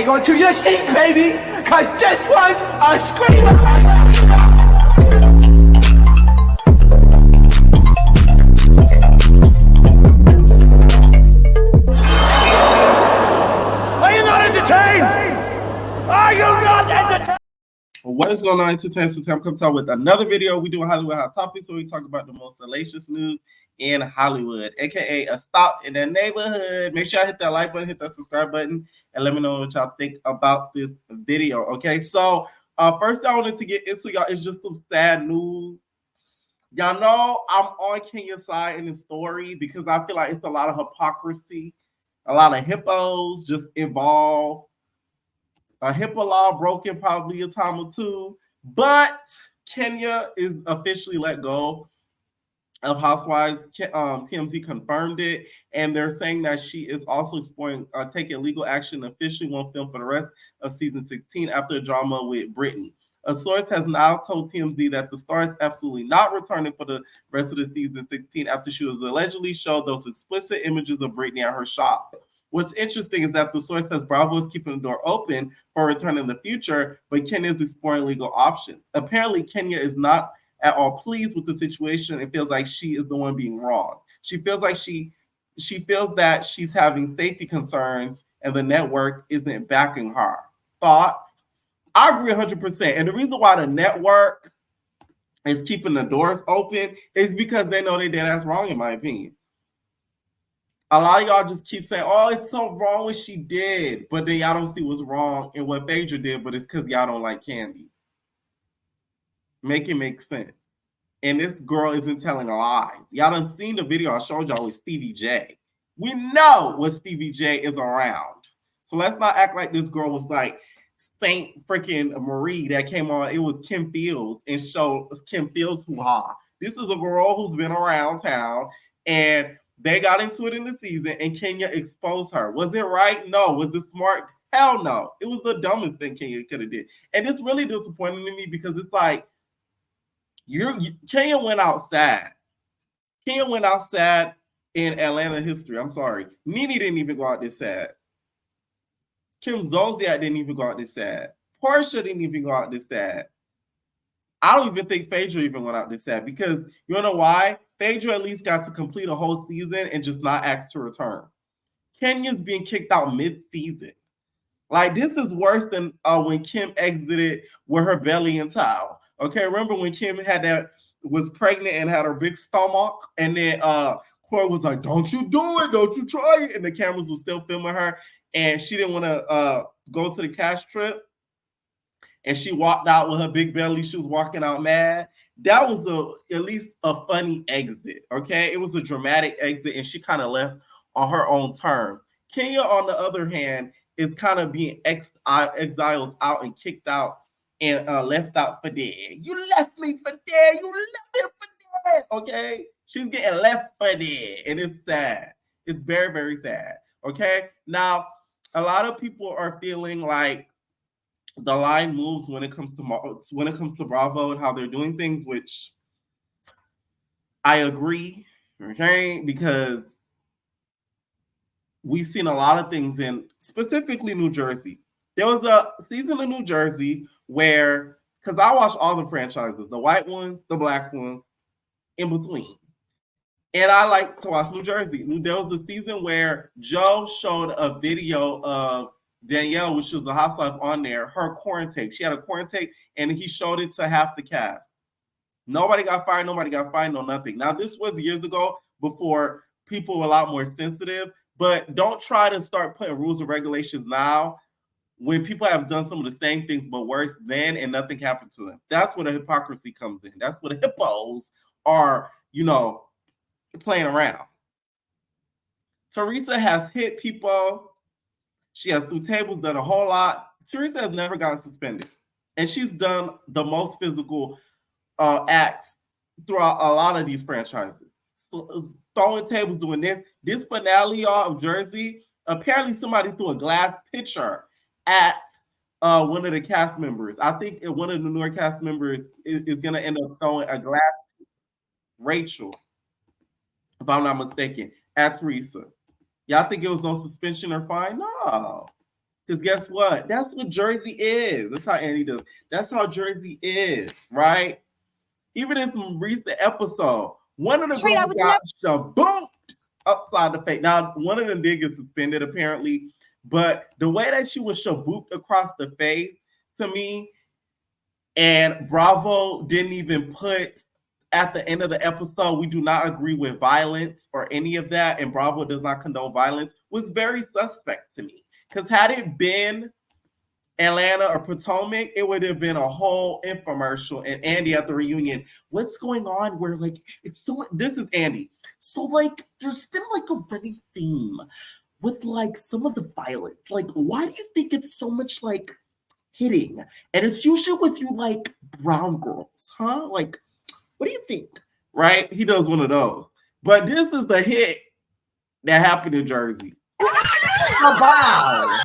hang on to your seat, baby, because this one's a screamer. Are you not entertained? Are you not entertained? What is going on, entertainment? So I'm coming to with another video. We do a Hollywood Hot Topics, so we talk about the most salacious news in Hollywood, aka a stop in the neighborhood. Make sure I hit that like button, hit that subscribe button, and let me know what y'all think about this video. Okay, so first I wanted to get into y'all is just some sad news. Y'all know I'm on Kenya's side in the story because I feel like it's a lot of hypocrisy, a lot of hippos just involved. A HIPAA law broken probably a time or two, but Kenya is officially let go of Housewives. TMZ confirmed it, and they're saying that she is also exploring taking legal action. Officially won't film for the rest of season 16 after a drama with Britney. A source has now told TMZ that the star is absolutely not returning for the rest of the season 16 after she was allegedly showed those explicit images of Britney at her shop. What's interesting is that the source says Bravo is keeping the door open for a return in the future, but Kenya is exploring legal options. Apparently, Kenya is not at all pleased with the situation and feels like she is the one being wrong. She feels like she feels that she's having safety concerns and the network isn't backing her. Thoughts? I agree 100%. And the reason why the network is keeping the doors open is because they know they did that's wrong, in my opinion. A lot of y'all just keep saying, oh, it's so wrong what she did. But then y'all don't see what's wrong in what Fedra did, but it's because y'all don't like Candy. Make it make sense. And this girl isn't telling lies. Y'all done seen the video I showed y'all with Stevie J. We know what Stevie J is around. So let's not act like this girl was like Saint freaking Marie that came on. It was Kim Fields and showed Kim Fields hoo-ha. This is a girl who's been around town, and they got into it in the season, and Kenya exposed her. Was it right? No. Was it smart? Hell no. It was the dumbest thing Kenya could have did. And it's really disappointing to me because it's like, Kenya went outside. Kenya went outside in Atlanta history. I'm sorry. Nene didn't even go out this sad. Kim Zolciak didn't even go out this sad. Porsha didn't even go out this sad. I don't even think Fedra even went out this sad because you know why? Fedra at least got to complete a whole season and just not asked to return. Kenya's being kicked out mid-season. Like, this is worse than when Kim exited with her belly and towel. Okay, remember when Kim was pregnant and had her big stomach, and then Corey was like, "Don't you do it? Don't you try it?" And the cameras were still filming her, and she didn't want to go to the cash trip. And she walked out with her big belly. She was walking out mad. That was at least a funny exit, okay? It was a dramatic exit, and she kind of left on her own terms. Kenya, on the other hand, is kind of being exiled out and kicked out and left out for dead. You left me for dead. You left me for dead, okay? She's getting left for dead, and it's sad. It's very, very sad, okay? Now, a lot of people are feeling like the line moves when it comes to Bravo and how they're doing things, which I agree, okay? Because we've seen a lot of things in specifically New Jersey. There was a season in New Jersey where, because I watch all the franchises, the white ones, the black ones, in between. And I like to watch New Jersey. There was a season where Joe showed a video of Danielle, which was a housewife on there, her quarantine. She had a quarantine, and he showed it to half the cast. Nobody got fired, no nothing. Now, this was years ago before people were a lot more sensitive, but don't try to start putting rules and regulations now when people have done some of the same things but worse then and nothing happened to them. That's where the hypocrisy comes in. That's where the hippos are, playing around. Teresa has hit people. She has threw tables, done a whole lot. Teresa has never gotten suspended. And she's done the most physical acts throughout a lot of these franchises. Throwing tables, doing this. This finale, y'all, of Jersey, apparently somebody threw a glass pitcher at one of the cast members. I think one of the newer cast members is going to end up throwing a glass, Rachel, if I'm not mistaken, at Teresa. Y'all think it was no suspension or fine? No. Because guess what? That's what Jersey is. That's how Andy does. That's how Jersey is, right? Even in some recent episode, one of the girls got shaboomed upside the face. Now, one of them did get suspended, apparently, but the way that she was shabooped across the face, to me, and Bravo didn't even put at the end of the episode, we do not agree with violence or any of that, and Bravo does not condone violence, was very suspect to me. Because had it been Atlanta or Potomac, it would have been a whole infomercial. And Andy at the reunion, what's going on? Where like it's so. This is Andy. So like, there's been like a running theme with like some of the violence. Like, why do you think it's so much like hitting? And it's usually with you like brown girls, huh? Like, what do you think? Right? He does one of those. But this is the hit that happened in Jersey. Wow.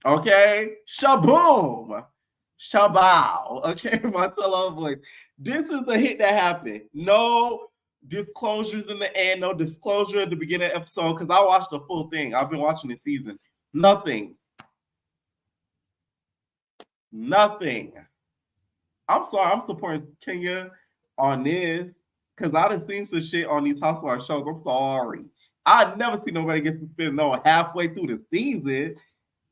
Okay, shaboom, shabow. Okay, my solo voice. This is the hit that happened. No disclosures in the end, no disclosure at the beginning of the episode, because I watched the full thing. I've been watching the season. Nothing. I'm sorry, I'm supporting Kenya on this, because I done seen some shit on these housewife shows. I'm sorry. I never see nobody get suspended halfway through the season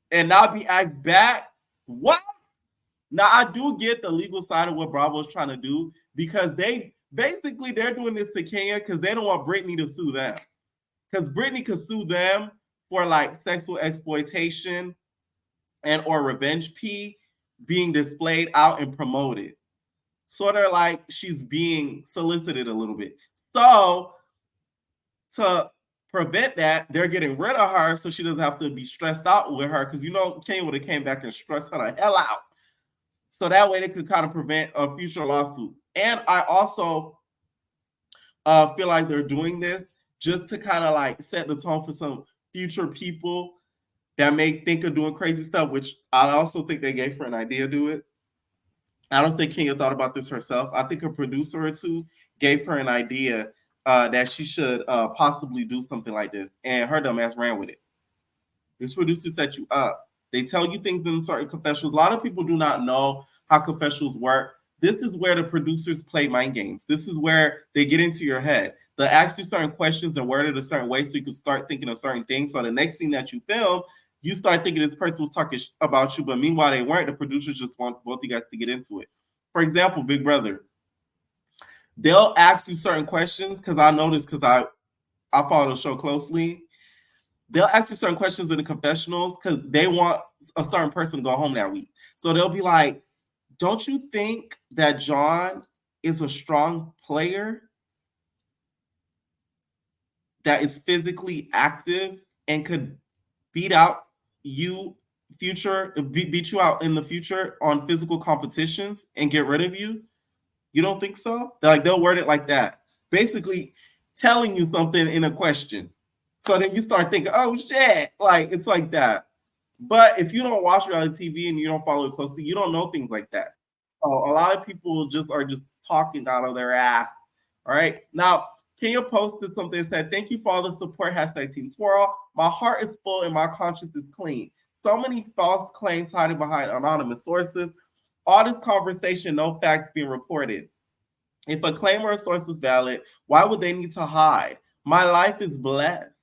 and not be asked back. What? Now, I do get the legal side of what Bravo is trying to do, because they're doing this to Kenya because they don't want Britney to sue them. Because Britney could sue them for like sexual exploitation and or revenge P being displayed out and promoted. Sort of like she's being solicited a little bit. So to prevent that, they're getting rid of her so she doesn't have to be stressed out with her, because Kenya would have came back and stressed her the hell out. So that way they could kind of prevent a future lawsuit. And I also feel like they're doing this just to kind of like set the tone for some future people that may think of doing crazy stuff, which I also think they gave her an idea to do it. I don't think Kenya thought about this herself. I think a producer or two gave her an idea that she should possibly do something like this, and her dumb ass ran with it. This producer set you up. They tell you things in certain confessionals. A lot of people do not know how confessionals work. This is where the producers play mind games. This is where they get into your head. They ask you certain questions and word it a certain way so you can start thinking of certain things. So the next scene that you film, you start thinking this person was talking about you, but meanwhile they weren't. The producers just want both you guys to get into it. For example, Big Brother. They'll ask you certain questions, because I know this because I follow the show closely. They'll ask you certain questions in the confessionals because they want a certain person to go home that week. So they'll be like, don't you think that John is a strong player that is physically active and could beat you out in the future on physical competitions and get rid of you? You don't think so? They'll word it like that. Basically telling you something in a question. So then you start thinking, oh shit, like it's like that. But if you don't watch reality TV and you don't follow it closely, you don't know things like that. So a lot of people are just talking out of their ass. All right. Now, Kenya posted something that said, thank you for all the support, #Team Twirl. My heart is full and my conscience is clean. So many false claims hiding behind anonymous sources. All this conversation, no facts being reported. If a claim or a source is valid, why would they need to hide? My life is blessed.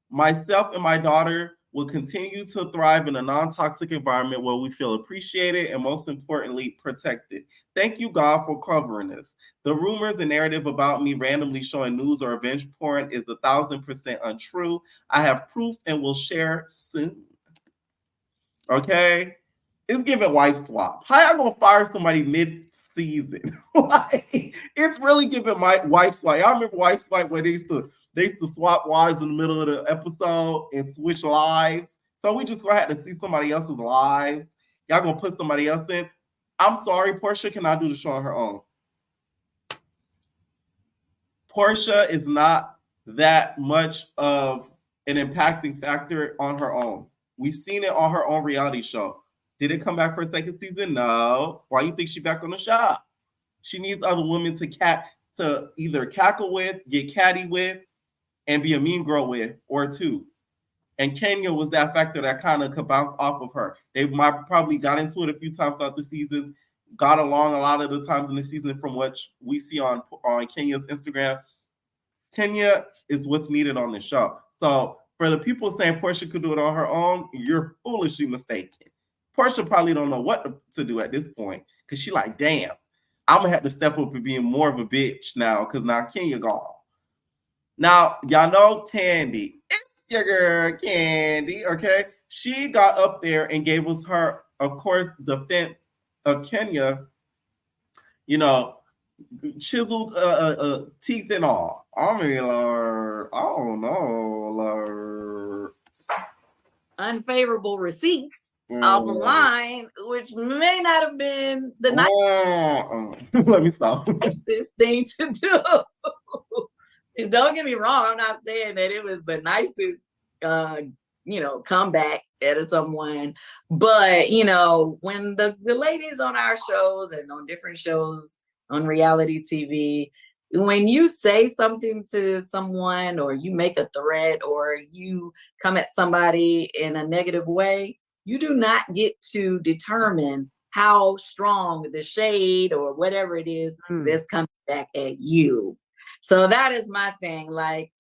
Myself and my daughter will continue to thrive in a non-toxic environment where we feel appreciated and, most importantly, protected. Thank you, God, for covering this. The rumors and narrative about me randomly showing news or revenge porn is 1,000% untrue. I have proof and will share soon. Okay? It's giving wife swap. How y'all gonna fire somebody mid-season? Like, it's really giving my wife swap. Y'all remember wife swap where they used to swap wives in the middle of the episode and switch lives? So we just gonna have to see somebody else's lives. Y'all gonna put somebody else in. I'm sorry, Porsha cannot do the show on her own. Porsha is not that much of an impacting factor on her own. We've seen it on her own reality show. Did it come back for a second season? No. Why do you think she's back on the show? She needs other women to either cackle with, get catty with, and be a mean girl with, or two. And Kenya was that factor that kind of could bounce off of her. They might probably got into it a few times throughout the seasons, got along a lot of the times in the season from what we see on Kenya's Instagram. Kenya is what's needed on the show. So for the people saying Porsha could do it on her own, you're foolishly mistaken. Porsha probably don't know what to do at this point because she like, damn, I'm going to have to step up and being more of a bitch now because now Kenya gone. Now, y'all know Candy. It's your girl, Candy, okay? She got up there and gave us her, of course, defense of Kenya, you know, chiseled teeth and all. I mean, Lord, I don't know, Lord. Unfavorable receipts off a line, which may not have been the Let me stop. nicest thing to do. Don't get me wrong, I'm not saying that it was the nicest comeback at someone, but when the ladies on our shows and on different shows on reality TV, when you say something to someone or you make a threat or you come at somebody in a negative way, you do not get to determine how strong the shade or whatever it is that's coming back at you. So that is my thing. Like,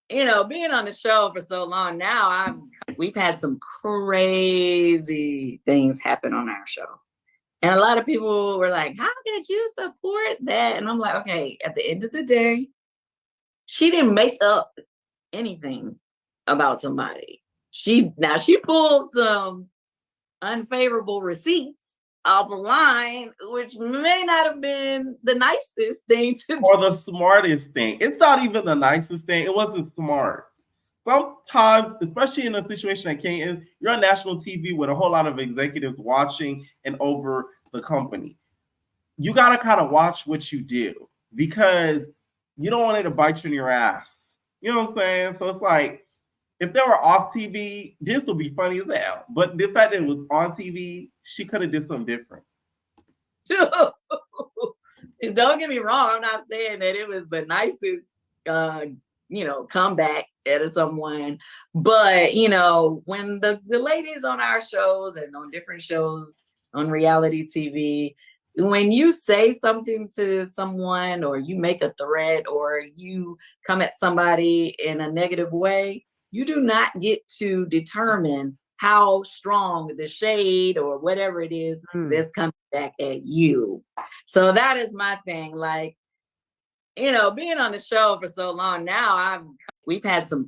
being on the show for so long now, we've had some crazy things happen on our show. And a lot of people were like, how could you support that? And I'm like, okay, at the end of the day, she didn't make up anything about somebody. She pulled some unfavorable receipts off a line, which may not have been the nicest thing to do. Or the smartest thing. It's not even the nicest thing. It wasn't smart. Sometimes, especially in a situation like Kenya is, you're on national TV with a whole lot of executives watching and over the company. You got to kind of watch what you do because you don't want it to bite you in your ass. You know what I'm saying? So it's like, if they were off TV, this would be funny as hell. But the fact that it was on TV, she could have did something different. Don't get me wrong, I'm not saying that it was the nicest comeback at someone, but when the ladies on our shows and on different shows on reality TV, when you say something to someone or you make a threat or you come at somebody in a negative way, you do not get to determine how strong the shade or whatever it is that's coming back at you. So that is my thing. Like, being on the show for so long now, we've had some,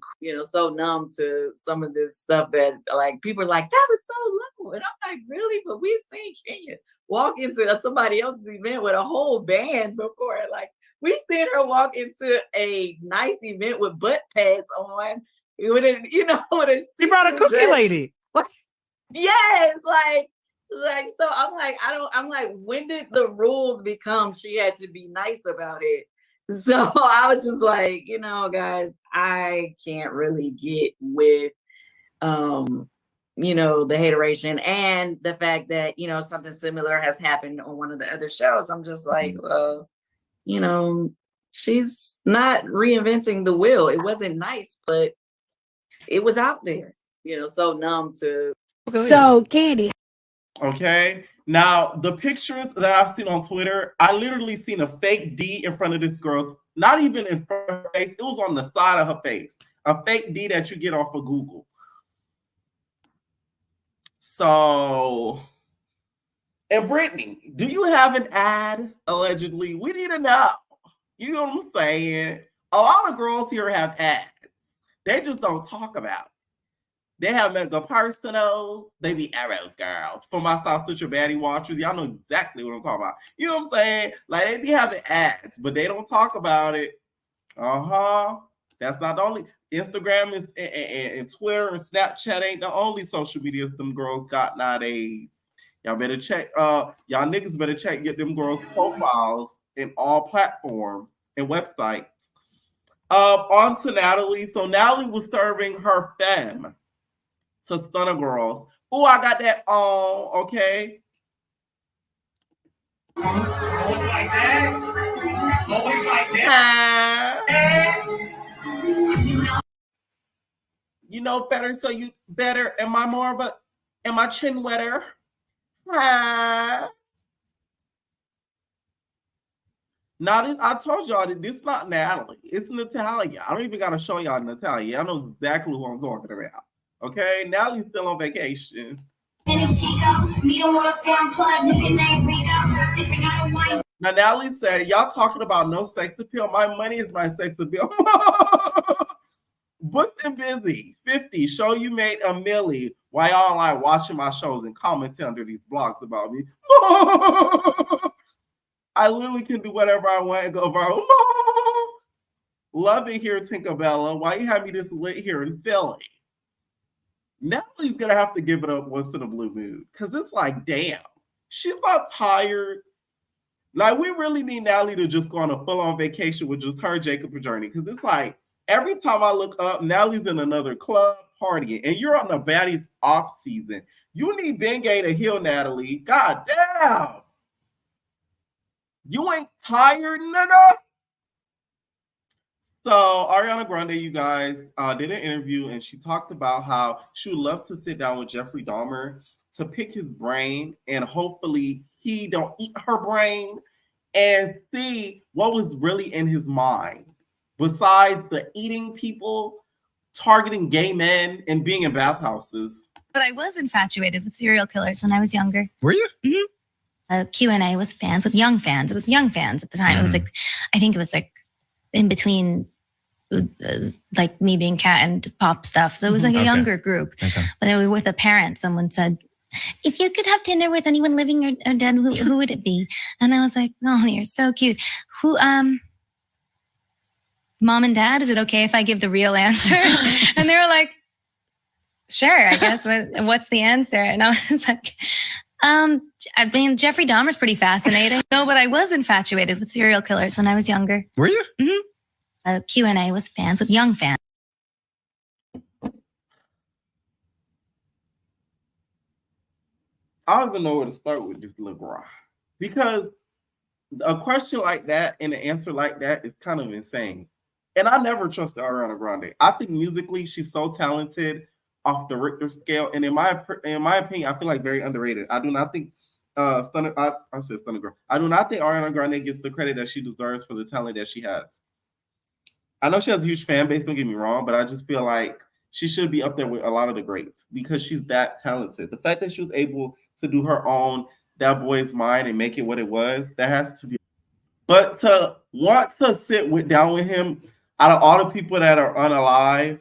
so numb to some of this stuff that like people are like, that was so low. And I'm like, really? But we've seen Kenya walk into somebody else's event with a whole band before. Like, we've seen her walk into a nice event with butt pads on. With a she brought a cookie lady. What? Yes, like so I'm like, when did the rules become she had to be nice about it? So I was just like, guys, I can't really get with the hateration and the fact that something similar has happened on one of the other shows. I'm just like, she's not reinventing the wheel. It wasn't nice, but it was out there, so numb to. So Candy. Okay. Now the pictures that I've seen on Twitter, I literally seen a fake D in front of this girl's, not even in front of her face, it was on the side of her face. A fake D that you get off of Google. So, and Brittany, do you have an ad allegedly? We need to know. You know what I'm saying? A lot of girls here have ads. They just don't talk about it. They have mega personals. They be arrows girls. For my South Central Baddie watchers, y'all know exactly what I'm talking about. You know what I'm saying? Like, they be having ads, but they don't talk about it. That's not the only. Instagram is and Twitter and Snapchat ain't the only social medias them girls got nowadays. Y'all better check. Y'all niggas better check, get them girls' profiles in all platforms and websites. On to Natalie. So Natalie was serving her femme to Stunner Girls. Oh, I got that on, okay? Always like that. Always like that. You know better, so you better. Am I chin wetter? Ah. Now, I told y'all that this is not Natalie. It's Natalia. I don't even got to show y'all Natalia. I know exactly who I'm talking about. Okay? Natalie's still on vacation. Now, Natalie said, y'all talking about no sex appeal. My money is my sex appeal. Booked and busy. 50. Show you made a milli while y'all online watching my shows and commenting under these blogs about me. I literally can do whatever I want and go viral. Love it here, Tinkerbella. Why you have me this lit here in Philly? Natalie's gonna have to give it up once in a blue mood. Cause it's like, damn, she's not tired. Like, we really need Natalie to just go on a full-on vacation with just her, Jacob, and Journey. Cause it's like, every time I look up, Natalie's in another club partying. And you're on the baddies off season. You need Bengay to heal Natalie. God damn. You ain't tired, nigga? So Ariana Grande, you guys, did an interview and she talked about how she would love to sit down with Jeffrey Dahmer to pick his brain and hopefully he don't eat her brain and see what was really in his mind besides the eating people, targeting gay men, and being in bathhouses. But I was infatuated with serial killers when I was younger. Were you? Mm-hmm. Q&A with fans, with young fans. It was young fans at the time. It was like, I think it was like in between like me being Cat and Pop stuff. So it was like a younger group. Okay. But then with a parent, someone said, if you could have dinner with anyone living or dead, who would it be? And I was like, oh, you're so cute. Who, Mom and Dad, is it okay if I give the real answer? And they were like, sure, I guess. What's the answer? And I was like, I mean, Jeffrey Dahmer's pretty fascinating. No, but I was infatuated with serial killers when I was younger. Were you? Mm-hmm. Q&A with fans, with young fans. I don't even know where to start with this little bra. Because a question like that and an answer like that is kind of insane. And I never trusted Ariana Grande. I think musically she's so talented off the Richter scale, and in my opinion, I feel like very underrated. I do not think Stunner. I said Stunner Girl. I do not think Ariana Grande gets the credit that she deserves for the talent that she has. I know she has a huge fan base. Don't get me wrong, but I just feel like she should be up there with a lot of the greats because she's that talented. The fact that she was able to do her own That Boy's Mind and make it what it was, that has to be. But to want to sit down with him, out of all the people that are unalive,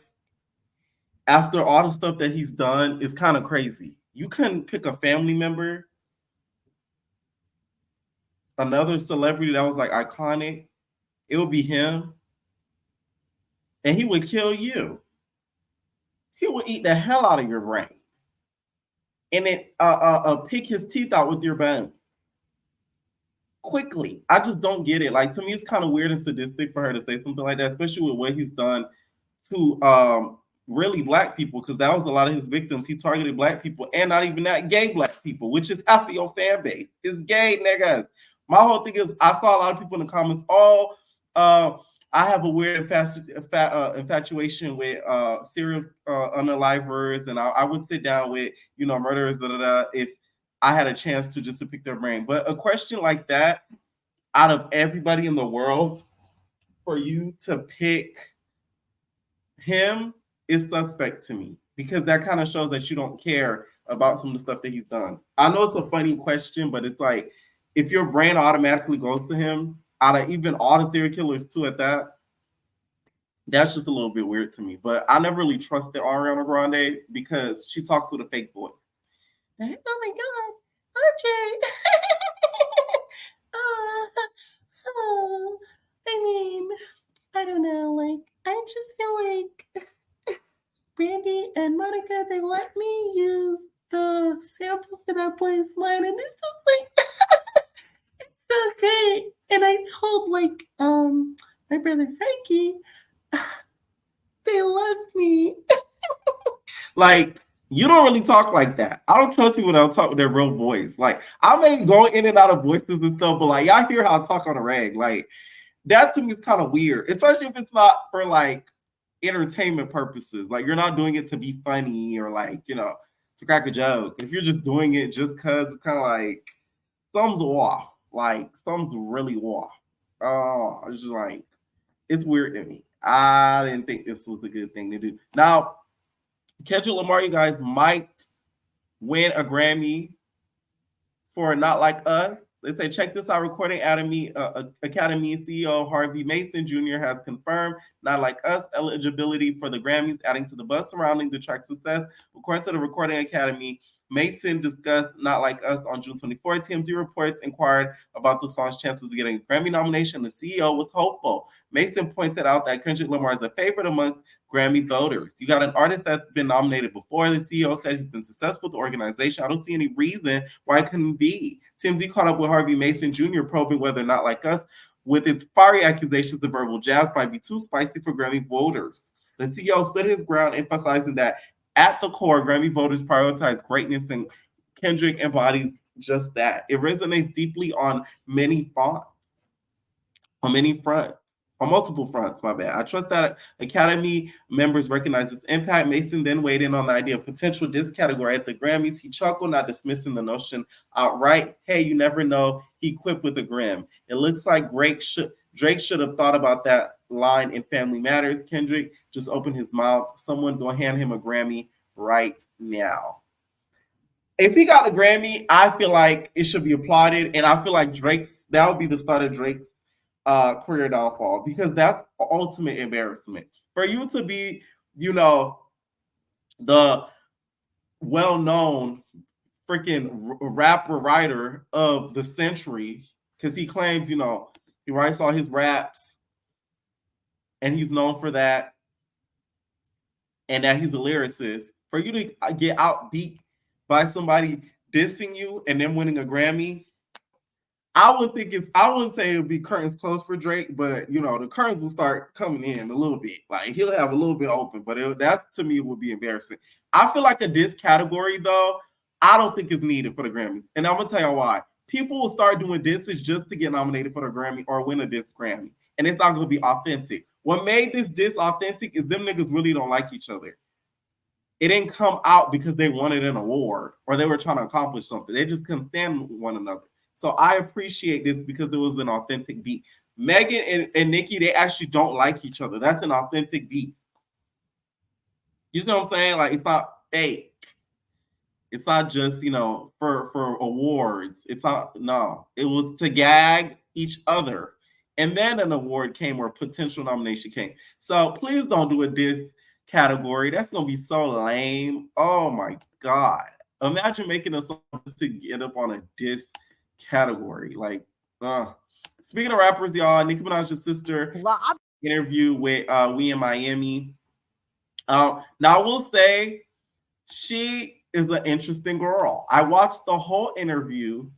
after all the stuff that he's done, is kind of crazy. You couldn't pick a family member, another celebrity that was like iconic. It would be him. And he would kill you. He would eat the hell out of your brain. And then pick his teeth out with your bones. Quickly. I just don't get it. Like, to me, it's kind of weird and sadistic for her to say something like that, especially with what he's done to really Black people, because that was a lot of his victims. He targeted Black people, and not even that, gay Black people, which is half of your fan base. It's gay niggas. My whole thing is, I saw a lot of people in the comments, I have a weird infatuation with serial unalivers, and I would sit down with, murderers, if I had a chance to just to pick their brain. But a question like that, out of everybody in the world, for you to pick him is suspect to me, because that kind of shows that you don't care about some of the stuff that he's done. I know it's a funny question, but it's like, if your brain automatically goes to him, out of even all the serial killers too at that, that's just a little bit weird to me. But I never really trusted Ariana Grande because she talks with a fake voice. Oh my God, RJ. I mean, I don't know, like, I just feel like Brandy and Monica, they let me use the sample for That Boy's Mind, and it's just like, it's so great. And I told, like, my brother Frankie, they love me. Like, you don't really talk like that. I don't trust people that don't talk with their real voice. Like, I may go in and out of voices and stuff, but like, y'all hear how I talk on a rag. Like, that to me is kind of weird, especially if it's not for like entertainment purposes. Like, you're not doing it to be funny or like, you know, to crack a joke. If you're just doing it just because, it's kind of like something's off. Like, something's really off. Oh, it's just like, it's weird to me. I didn't think this was a good thing to do. Now, Kendrick Lamar, you guys might win a Grammy for Not Like Us. They say, check this out. Recording Academy CEO Harvey Mason Jr. has confirmed Not Like Us eligibility for the Grammys, adding to the buzz surrounding the track's success. According to the Recording Academy, Mason discussed Not Like Us on June 24th. TMZ reports inquired about the song's chances of getting a Grammy nomination. The CEO was hopeful. Mason pointed out that Kendrick Lamar is a favorite among Grammy voters. You got an artist that's been nominated before. The CEO said he's been successful with the organization. I don't see any reason why it couldn't be. TMZ caught up with Harvey Mason Jr., probing whether Not Like Us, with its fiery accusations of verbal jazz, might be too spicy for Grammy voters. The CEO stood his ground, emphasizing that at the core, Grammy voters prioritize greatness, and Kendrick embodies just that. It resonates deeply on many fronts, on multiple fronts, my bad. I trust that Academy members recognize its impact. Mason then weighed in on the idea of potential disc category at the Grammys. He chuckled, not dismissing the notion outright. Hey, you never know. He quipped with a grin. It looks like Drake should have thought about that line in Family Matters. Kendrick just opened his mouth. Someone go hand him a Grammy right now. If he got a Grammy, I feel like it should be applauded. And I feel like that would be the start of Drake's career downfall, because that's the ultimate embarrassment. For you to be, you know, the well-known freaking rapper writer of the century, because he claims, you know, he writes all his raps and he's known for that, and that he's a lyricist. For you to get outbeat by somebody dissing you and then winning a Grammy, I wouldn't say it would be curtains closed for Drake, but you know, the curtains will start coming in a little bit. Like, he'll have a little bit open, but that's, to me, would be embarrassing. I feel like a diss category, though, I don't think is needed for the Grammys. And I'm gonna tell you why. People will start doing disses just to get nominated for the Grammy or win a diss Grammy. And it's not gonna be authentic. What made this diss authentic is them niggas really don't like each other. It didn't come out because they wanted an award or they were trying to accomplish something. They just couldn't stand one another. So I appreciate this because it was an authentic beat. Megan and Nicki, they actually don't like each other. That's an authentic beat. You see what I'm saying? Like, it's not fake. It's not just, you know, for awards. It's not, no. It was to gag each other. And then an award came, or a potential nomination came. So please don't do a diss category. That's going to be so lame. Oh my God. Imagine making a song just to get up on a diss category. Like, speaking of rappers, y'all, Nicki Minaj's sister interview with We in Miami. Now I will say she is an interesting girl. I watched the whole interview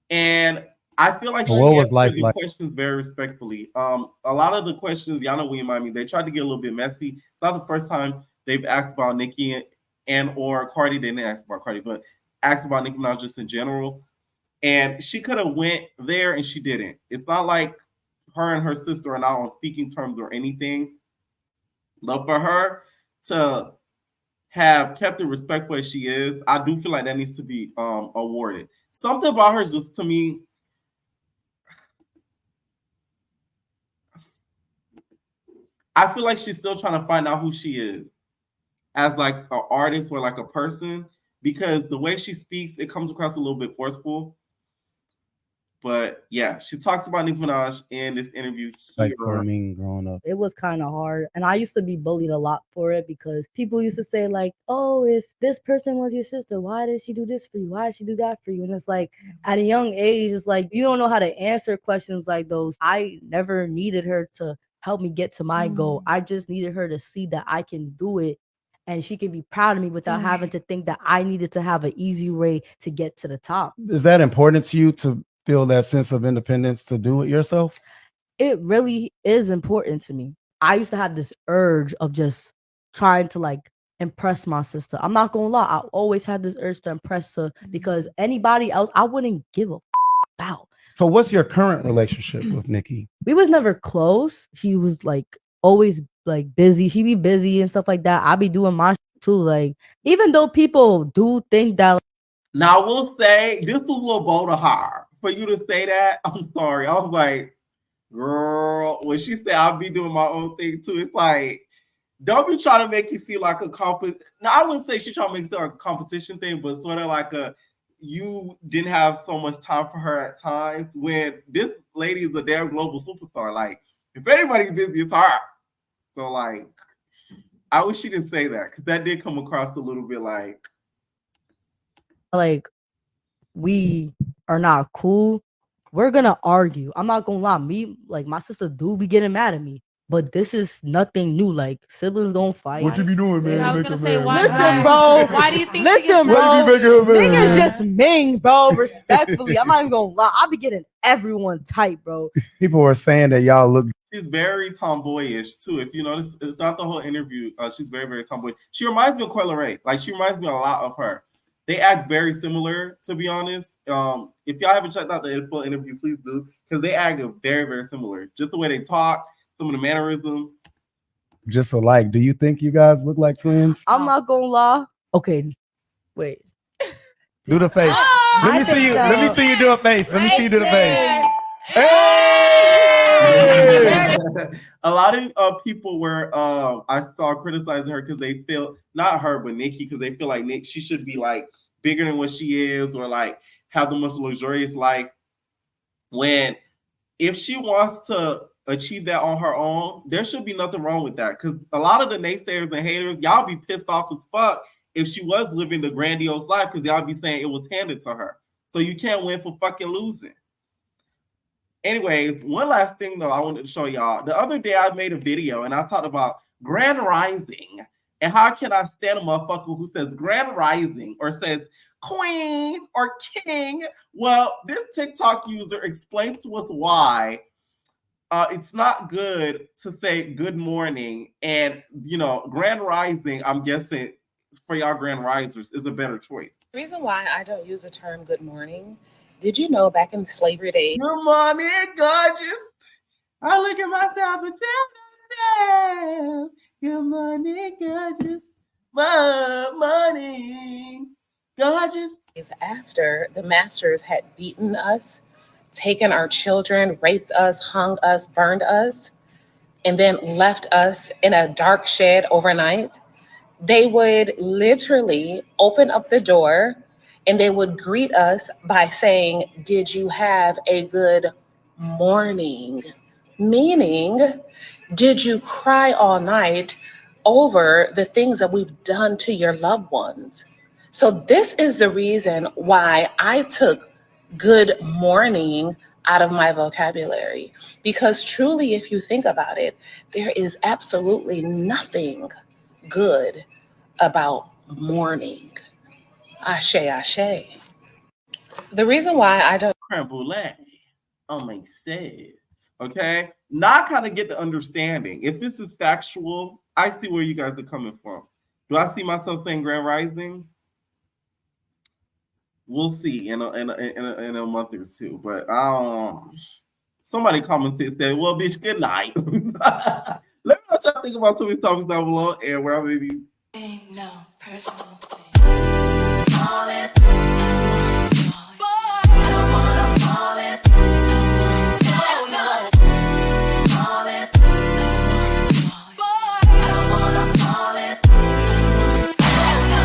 and I feel like she answered the questions very respectfully. A lot of the questions, y'all know We in Miami, they tried to get a little bit messy. It's not the first time they've asked about Nicki and or Cardi. They didn't ask about Cardi, but asked about Nicki Minaj just in general. And she could have went there and she didn't. It's not like her and her sister are not on speaking terms or anything. But for her to have kept it respectful as she is, I do feel like that needs to be awarded. Something about her is just, to me, I feel like she's still trying to find out who she is as like an artist or like a person, because the way she speaks, it comes across a little bit forceful. But yeah, she talks about Nicki Minaj in this interview here. Like for Ming growing up. It was kind of hard. And I used to be bullied a lot for it because people used to say like, oh, if this person was your sister, why did she do this for you? Why did she do that for you? And it's like, at a young age, it's like, you don't know how to answer questions like those. I never needed her to help me get to my goal. I just needed her to see that I can do it and she can be proud of me without having to think that I needed to have an easy way to get to the top. Is that important to you, to feel that sense of independence to do it yourself? It really is important to me. I used to have this urge of just trying to like impress my sister. I'm not gonna lie, I always had this urge to impress her because anybody else I wouldn't give a about. So what's your current relationship with Nicki? We was never close. She was like always like busy. She be busy and stuff like that. I be doing my shit too. Like, even though people do think that. Now I will say this was a little bold of her for you to say that. I'm sorry. I was like, girl, when she said I'll be doing my own thing too, it's like, don't be trying to make you see like a Now I wouldn't say she trying to make it a competition thing, but sort of like you didn't have so much time for her at times when this lady is a damn global superstar. Like, if anybody's busy, it's her. So like, I wish she didn't say that because that did come across a little bit like we are not cool. We're gonna argue. I'm not gonna lie. Me, like my sister do be getting mad at me. But this is nothing new. Like siblings don't fight. What you be doing, man? I was gonna say, why? Listen, bro. Why do you think? Listen, bro. Ming is just Ming, bro. Respectfully, I'm not even gonna lie. I be getting everyone tight, bro. People were saying that y'all look. She's very tomboyish too. If you notice throughout the whole interview, she's very, very tomboyish. She reminds me of Coi Leray. Like she reminds me a lot of her. They act very similar, to be honest. If y'all haven't checked out the full interview, please do, because they act very, very similar. Just the way they talk, some of the mannerisms. Just alike. Do you think you guys look like twins? I'm not gonna lie. Okay, wait. Do the face. Let me see you. Let me see you do a face. Let me see you do the face. Hey! A lot of people were I saw criticizing her because they feel not her but Nicki because they feel like she should be like bigger than what she is or like have the most luxurious life. When if she wants to achieve that on her own, there should be nothing wrong with that. Because a lot of the naysayers and haters, y'all be pissed off as fuck if she was living the grandiose life because y'all be saying it was handed to her. So you can't win for fucking losing. Anyways, one last thing though I wanted to show y'all. The other day I made a video and I talked about Grand Rising and how can I stand a motherfucker who says Grand Rising or says Queen or King. Well, this TikTok user explained to us why it's not good to say good morning and, you know, Grand Rising, I'm guessing for y'all Grand Risers is a better choice. The reason why I don't use the term good morning, did you know back in the slavery days? Good morning, gorgeous. I look at myself and tell myself, good morning, gorgeous. Good morning, gorgeous. After the masters had beaten us, taken our children, raped us, hung us, burned us, and then left us in a dark shed overnight, they would literally open up the door and they would greet us by saying, "Did you have a good morning?" Meaning, did you cry all night over the things that we've done to your loved ones? So this is the reason why I took good morning out of my vocabulary. Because truly, if you think about it, there is absolutely nothing good about mourning. Ashe, ashe. The reason why I don't Creme brulee on myself. Okay? Now I kind of get the understanding. If this is factual, I see where you guys are coming from. Do I see myself saying Grand Rising? We'll see in a month or two. But somebody commented said, "Well, bitch, good night." Let me know what y'all think about some of these topics down below and where I may be. No personal thing.